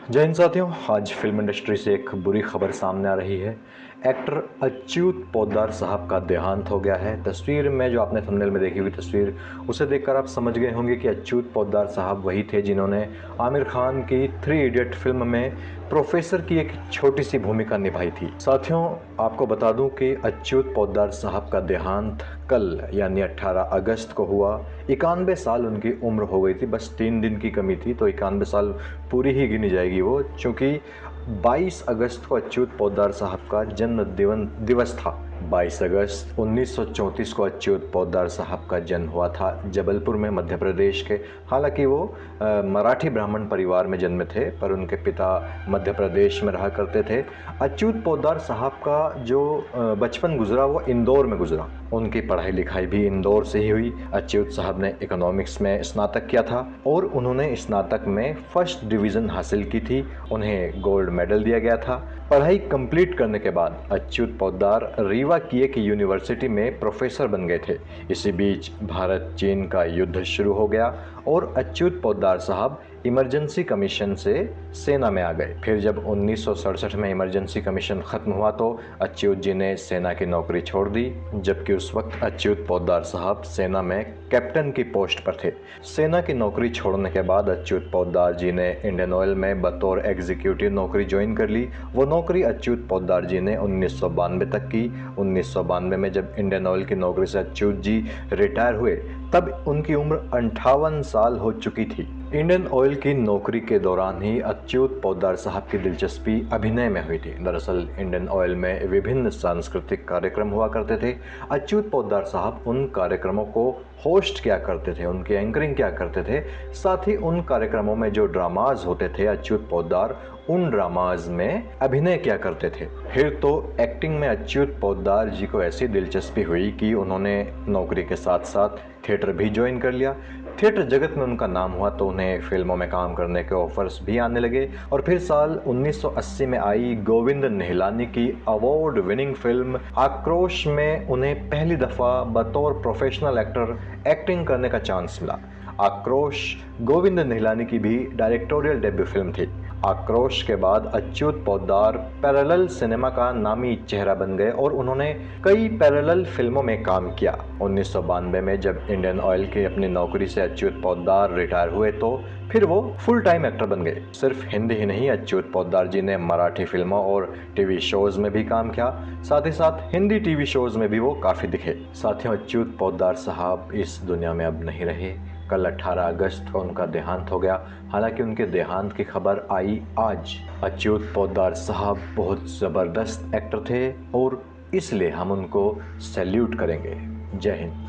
जय हिंद साथियों, आज फिल्म इंडस्ट्री से एक बुरी खबर सामने आ रही है। एक्टर अच्युत पोद्दार साहब का देहांत हो गया है। तस्वीर में जो आपने थंबनेल में देखी हुई तस्वीर, उसे देखकर आप समझ गए होंगे कि अच्युत पोद्दार साहब वही थे जिन्होंने आमिर खान की 3 इडियट फिल्म में प्रोफेसर की एक छोटी सी भूमिका निभाई थी। साथियों, आपको बता दूं कि अच्युत पोद्दार साहब का देहांत कल यानी 18 अगस्त को हुआ। 91 साल उनकी उम्र हो गई थी, बस 3 दिन की कमी थी तो 91 साल पूरी ही गिनी जाएगी वो, क्योंकि 22 अगस्त को अच्युत पोद्दार साहब का जन्म दिवस था। 22 अगस्त 1934 को अच्युत पोद्दार साहब का जन्म हुआ था जबलपुर में, मध्य प्रदेश के। हालांकि वो मराठी ब्राह्मण परिवार में जन्मे थे, पर उनके पिता मध्य प्रदेश में रहा करते थे। अच्युत पोद्दार साहब का जो बचपन गुजरा वो इंदौर में गुजरा। उनकी पढ़ाई लिखाई भी इंदौर से ही हुई। अच्युत साहब ने इकोनॉमिक्स में स्नातक किया था और उन्होंने स्नातक में फर्स्ट डिवीज़न हासिल की थी। उन्हें गोल्ड मेडल दिया गया था। पढ़ाई कंप्लीट करने के बाद अच्युत पोद्दार रीवा की एक यूनिवर्सिटी में प्रोफेसर बन गए थे। इसी बीच भारत चीन का युद्ध शुरू हो गया और अच्युत पोद्दार साहब इमरजेंसी कमीशन से सेना में आ गए। फिर जब 1967 में इमरजेंसी कमीशन ख़त्म हुआ तो अच्युत जी ने सेना की नौकरी छोड़ दी, जबकि उस वक्त अच्युत पोद्दार साहब सेना में कैप्टन की पोस्ट पर थे। सेना की नौकरी छोड़ने के बाद अच्युत पोद्दार जी ने इंडियन ऑयल में बतौर एग्जीक्यूटिव नौकरी ज्वाइन कर ली। वो नौकरी अच्युत पोद्दार जी ने 1992 तक की। 1992 में जब इंडियन ऑयल की नौकरी से अच्युत जी रिटायर हुए तब उनकी उम्र 58 साल हो चुकी थी। इंडियन ऑयल की नौकरी के दौरान ही अच्युत पोद्दार साहब की दिलचस्पी अभिनय में हुई थी। दरअसल इंडियन ऑयल में विभिन्न सांस्कृतिक कार्यक्रम हुआ करते थे। अच्युत पोद्दार साहब उन कार्यक्रमों को होस्ट किया करते थे, उनकी एंकरिंग किया करते थे। साथ ही उन कार्यक्रमों में जो ड्रामाज होते थे, अच्युत पोद्दार उन ड्रामाज में अभिनय किया करते थे। फिर तो एक्टिंग में अच्युत पोद्दार जी को ऐसी दिलचस्पी हुई कि उन्होंने नौकरी के साथ साथ थिएटर भी ज्वाइन कर लिया। थिएटर जगत में उनका नाम हुआ तो उन्हें फिल्मों में काम करने के ऑफर्स भी आने लगे और फिर साल 1980 में आई गोविंद निहलानी की अवार्ड विनिंग फिल्म आक्रोश में उन्हें पहली दफ़ा बतौर प्रोफेशनल एक्टर एक्टिंग करने का चांस मिला। आक्रोश गोविंद निहलानी की भी डायरेक्टोरियल डेब्यू फिल्म थी। आक्रोश के बाद अच्युत पोद्दार पैरेलल सिनेमा का नामी चेहरा बन गए और उन्होंने कई पैरेलल फिल्मों में काम किया। 1992 में जब इंडियन ऑयल की अपनी नौकरी से अच्युत पोद्दार रिटायर हुए तो फिर वो फुल टाइम एक्टर बन गए। सिर्फ हिंदी ही नहीं, अच्युत पोद्दार जी ने मराठी फिल्मों और टीवी शोज में भी काम किया। साथ ही साथ हिंदी टीवी शोज में भी वो काफ़ी दिखे। साथियों, अच्युत पोद्दार साहब इस दुनिया में अब नहीं रहे। कल 18 अगस्त को उनका देहांत हो गया। हालांकि उनके देहांत की खबर आई आज। अच्युत पोद्दार साहब बहुत ज़बरदस्त एक्टर थे और इसलिए हम उनको सैल्यूट करेंगे। जय हिंद।